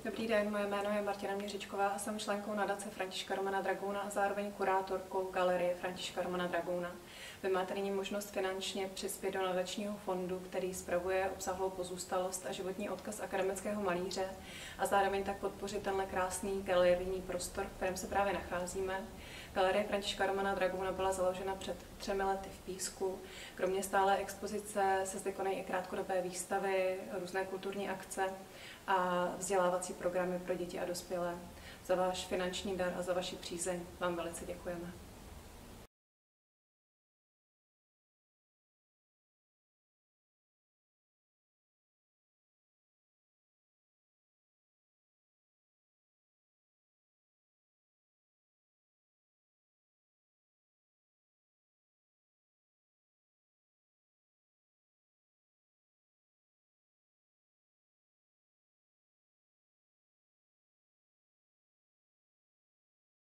Dobrý den, moje jméno je Martina Měřičková a jsem členkou nadace Františka Romana Dragouna a zároveň kurátorkou Galerie Františka Romana Dragouna. Vy máte nyní možnost finančně přispět do nadačního fondu, který spravuje obsahlou pozůstalost a životní odkaz akademického malíře a zároveň tak podpořit tenhle krásný galerijní prostor, v kterém se právě nacházíme. Galerie Františka Romana Dragouna byla založena před 3 lety v Písku. Kromě stálé expozice se zde konají i krátkodobé výstavy, různé kulturní akce a vzdělávací programy pro děti a dospělé. Za váš finanční dar a za vaši přízeň vám velice děkujeme.